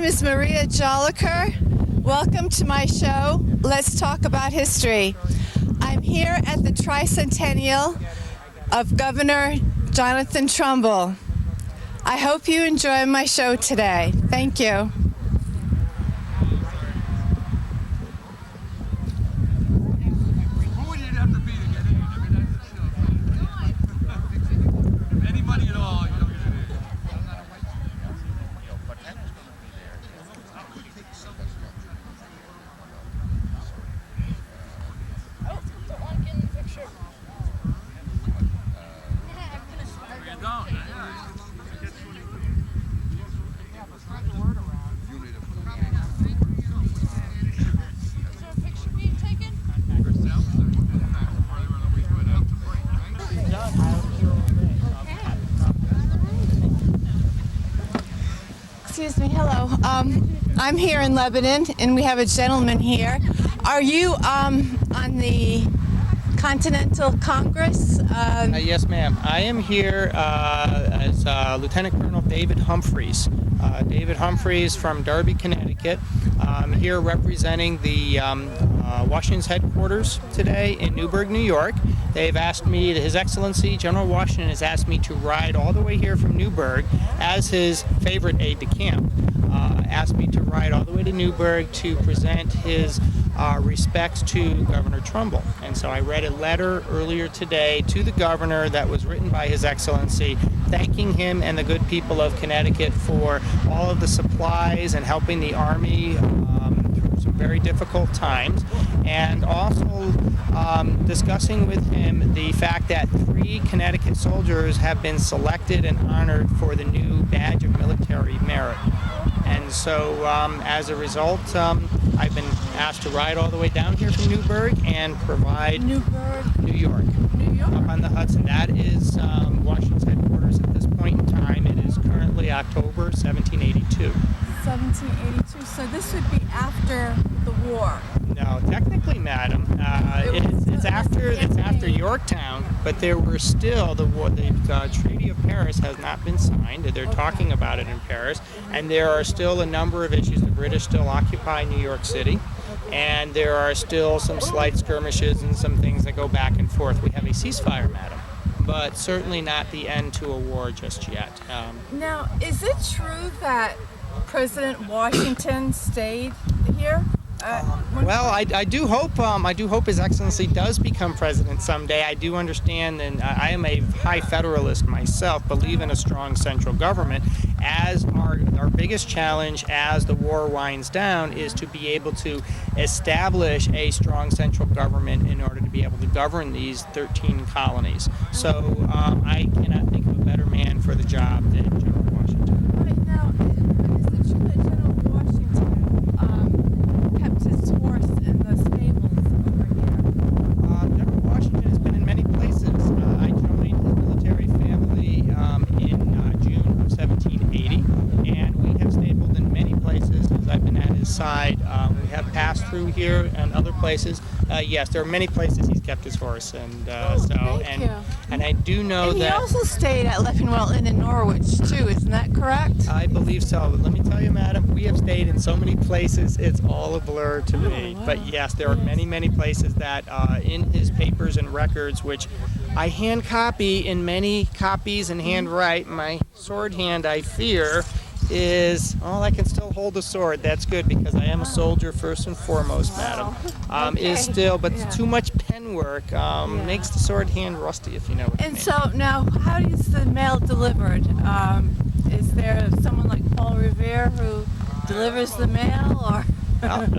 is Maria Joliker. Welcome to my show, Let's Talk About History. I'm here at the tricentennial of Governor Jonathan Trumbull. I hope you enjoy my show today. Thank you. Excuse me, hello. I'm here in Lebanon, and we have a gentleman here. Are you on the Continental Congress? Yes, ma'am. I am here as Lieutenant Colonel David Humphreys. David Humphreys from Darby, Connecticut. I'm here representing the Washington's headquarters today in Newburgh, New York. They've asked me, His Excellency General Washington has asked me to ride all the way here from Newburgh as his favorite aide-de-camp. Asked me to ride all the way to Newburgh to present his respects to Governor Trumbull. And so I read a letter earlier today to the governor that was written by His Excellency, thanking him and the good people of Connecticut for all of the supplies and helping the Army through some very difficult times, and also discussing with him the fact that 3 Connecticut soldiers have been selected and honored for the new Badge of Military Merit. And so as a result, I've been asked to ride all the way down here from Newburgh and provide New York, up on the Hudson. That is Washington's headquarters at this point in time. It is currently October 1782. 1782. So this would be after the war. No, technically, madam, it's after Yorktown, but there were still the Treaty of Paris has not been signed. They're talking about it in Paris, and there are still a number of issues. The British still occupy New York City, and there are still some slight skirmishes and some things that go back and forth. We have a ceasefire, madam, but certainly not the end to a war just yet. Now, is it true that President Washington stayed here? Well, I do hope His Excellency does become president someday. I do understand, and I am a high federalist myself, believe in a strong central government. As our biggest challenge as the war winds down is to be able to establish a strong central government in order to be able to govern these 13 colonies. So I cannot think of a better man for the job than General Washington. Right now, is it true that General Washington kept his horse in the stables over here? General Washington has been in many places. I joined his military family in June of 1780, and we have stabled in many places as I've been at his side. We have passed through here and other places. Yes, there are many places he's kept his horse, and and I do know and that he also stayed at Leffingwell Inn in Norwich too. Isn't that correct? I believe so. But let me tell you, madam, we have stayed in so many places, it's all a blur to me. Wow. But yes, there are many places that in his papers and records, which I hand copy in many copies and handwrite. My sword hand, I fear, is, I can still hold a sword. That's good, because I am a soldier first and foremost, madam. Is still, but too much pen work makes the sword hand rusty, if you know what I mean. And so now, how is the mail delivered? Is there someone like Paul Revere who delivers the mail, or?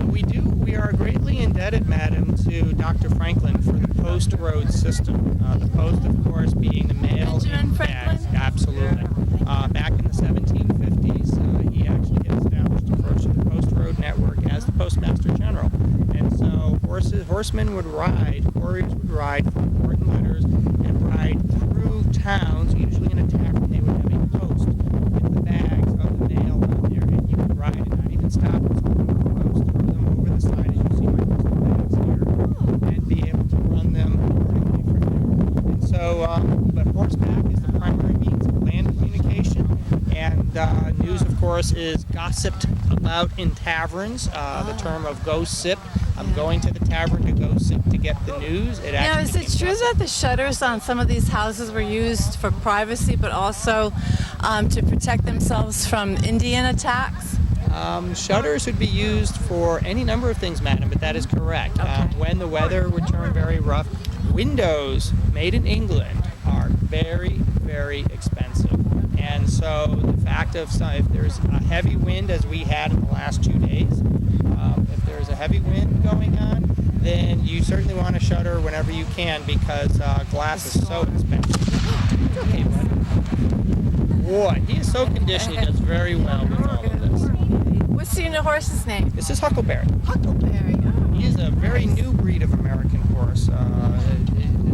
We do. We are greatly indebted, madam, to Dr. Franklin for the post road system. The post, of course, being the mail Benjamin in Franklin? bags. Absolutely. Back in the 1750s, he actually had established the post road network as the Postmaster General. And so horsemen would ride, warriors would ride for important letters and ride through towns, usually in a tavern. They would have a post with the bags of the mail on there, and you would ride and not even stop until the post, throw them over the side, as you see my postal bags here, and be able to run them accordingly from there. And so, but horseback is the primary means of land communication, and news, of course, horse is gossiped about in taverns. The term of go sip. I'm going to the tavern to go sip to get the news. It Now, actually is it became true gossip. that the shutters on some of these houses were used for privacy, but also to protect themselves from Indian attacks? Shutters would be used for any number of things, madam, but that is correct. When the weather would turn very rough, windows made in England are very, very expensive. And so the fact of if there's a heavy wind, as we had in the last 2 days, if there's a heavy wind going on, then you certainly want to shutter whenever you can because glass is so expensive. It's okay, bud. Boy, he is so conditioned. He does very well with all of this. What's your horse's name? This is Huckleberry. Huckleberry. Oh. He is a very new breed of American horse.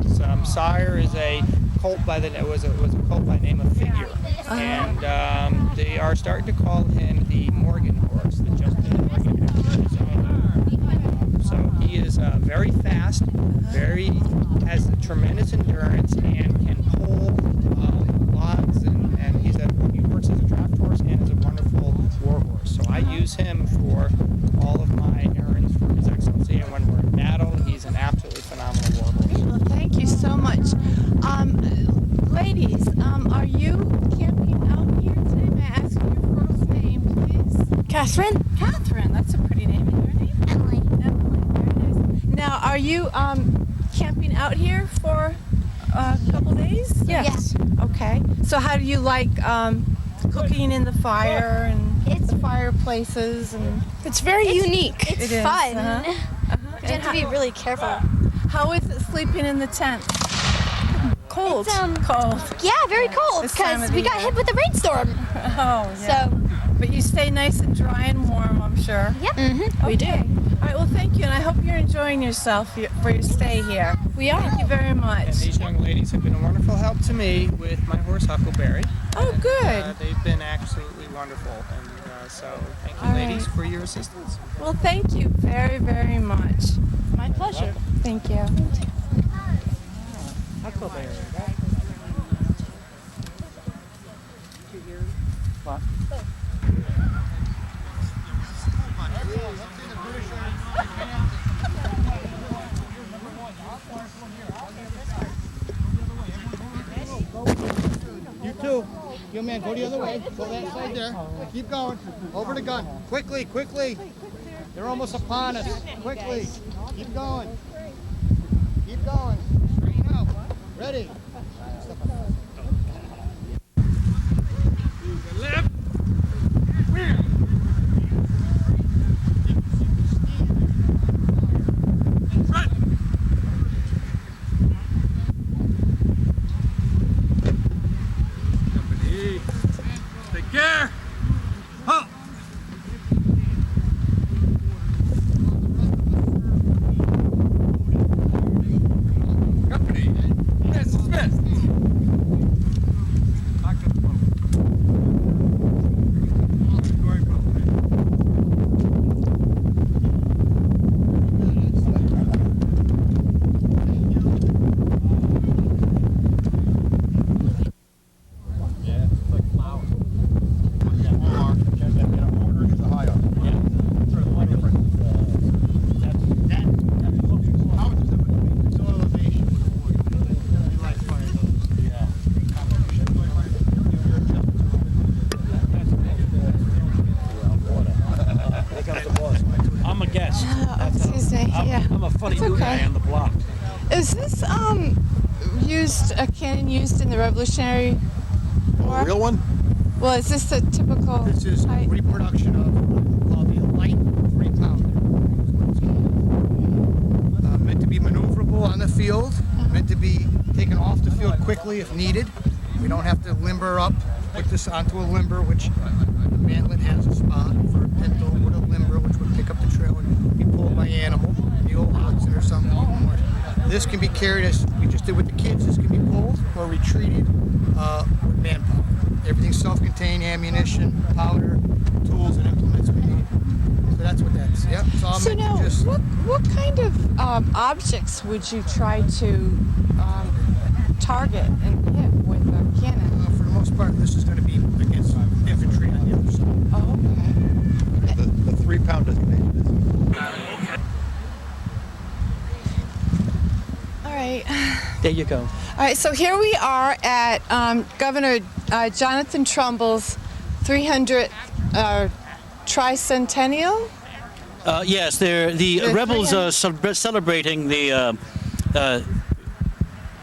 Its sire is a colt by the was a colt by the name of Figure, and they are starting to call him the Morgan horse, the Justin Morgan horse. So he is very fast, has tremendous endurance, and can pull logs, and he works as a draft horse and is a wonderful war horse. So I use him for all of my errands for His Excellency, and when we're in battle, he's an absolutely phenomenal war horse. Well, thank you so much. Ladies, are you camping out here today? May I ask you your first name, please? Catherine? Catherine. That's a pretty name. And your name? Emily. Emily. Very nice. Now, are you camping out here for a couple days? Yes. Okay. So how do you like cooking in the fire and It's- the fireplaces and It's very unique. It It's is, fun. uh-huh. You have to be really careful. how is it sleeping in the tent? Cold. It's, Cold. Yeah, very cold This time because of we the got year. hit with a rainstorm. Oh, yeah. So, But you stay nice and dry and warm, I'm sure. yep. We do. Okay. All right, well, thank you, and I hope you're enjoying yourself for your stay here. We are. Thank you very much. And these young ladies have been a wonderful help to me with my horse Huckleberry. Oh, And, good. they've been absolutely wonderful, and so thank you, All ladies, right. for your assistance. Well, thank you very, very much. My pleasure. Thank you. Huckleberry. You too. You man, go the other way. Go that side there. Keep going. Over the gun. Quickly, quickly. They're almost upon us. Quickly. Keep going. Keep going. Straighten out. Ready. Left. Take care. Huh. Company. Yes, Smith. I'm a guest. Excuse me. Yeah. I'm a funny That's new okay. guy on the block. Is this a cannon used in the Revolutionary War? Real one? Well, is this a typical This is height? reproduction of what we call the light 3-pounder. Meant to be maneuverable on the field, meant to be taken off the field quickly if needed. We don't have to limber up, put this onto a limber, which the mantlet has a spot for a pinto with a limber, which would pick up the trail and be pulled by animal, the old Hudson or something. This can be carried as we just did with the kids. This can be pulled or retreated with manpower. Everything's self-contained, ammunition, powder, tools, and implements we need. So that's what that is. Yep. So, So now, just what kind of objects would you try to target and hit with a cannon? for the most part, this is going to be against infantry on the other side. Oh, okay. The 3 pound designation is. All right. There you go. All right, so here we are at Governor Jonathan Trumble's 300th tricentennial. Yes, the The rebels 300 are celebrating the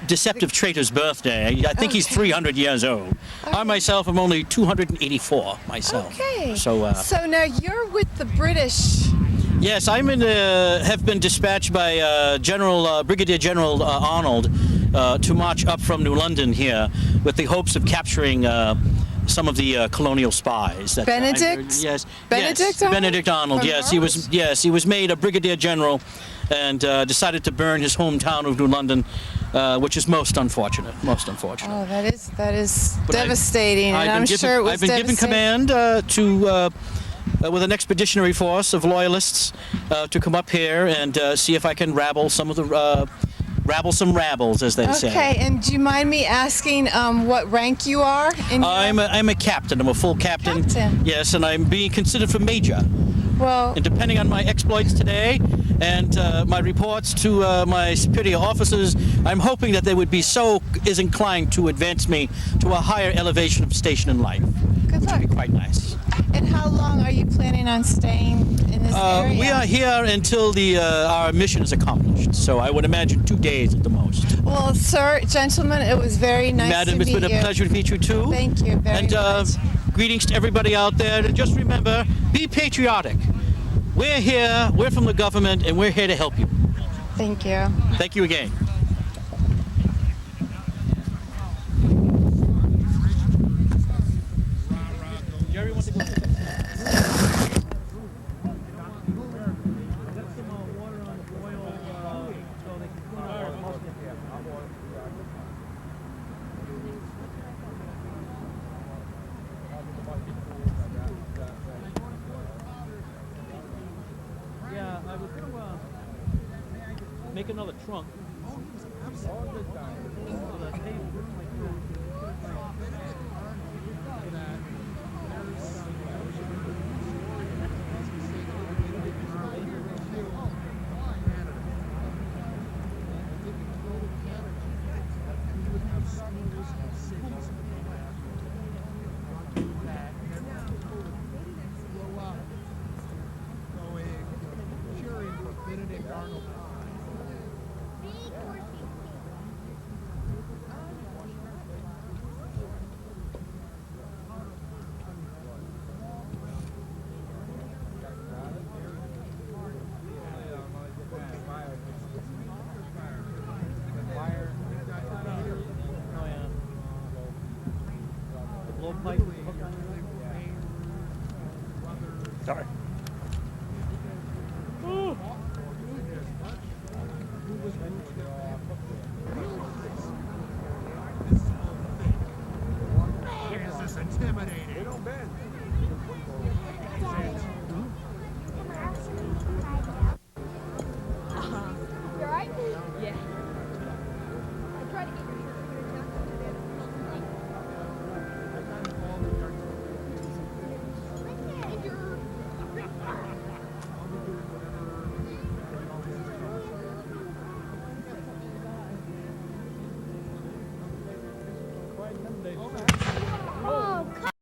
deceptive traitor's birthday. I think he's 300 years old. I myself am only 284 myself. Okay. So now you're with the British. yes, have been dispatched by Brigadier General Arnold to march up from New London here with the hopes of capturing some of the colonial spies. That Benedict? Yes. Benedict yes, Arnold? Benedict Arnold. From Yes, he was. Rhodes? Yes, he was made a brigadier general, and decided to burn his hometown of New London, which is most unfortunate. Most unfortunate. Oh, that is But devastating, and I'm sure it was I've been given devastating. command with an expeditionary force of loyalists to come up here and see if I can rabble some of the some rabbles, as they say. Okay, and do you mind me asking what rank you are? I'm a captain. I'm a full captain. Captain. Yes, and I'm being considered for major. Well, And depending on my exploits today and my reports to my superior officers, I'm hoping that they would be is inclined to advance me to a higher elevation of station in life, good which luck. would be quite nice. And how long are you planning on staying in this area? We are here until our mission is accomplished, so I would imagine 2 days at the most. Well, sir, gentlemen, it was very nice Madam, to it's meet been a you. pleasure to meet you too. Thank you very And much. greetings to everybody out there. And just remember, be patriotic. We're here, we're from the government, and we're here to help you. Thank you. Thank you again. Jerry, want to go? Yeah, I was going to make another trunk. Cheering for Benedict Arnold. Sorry.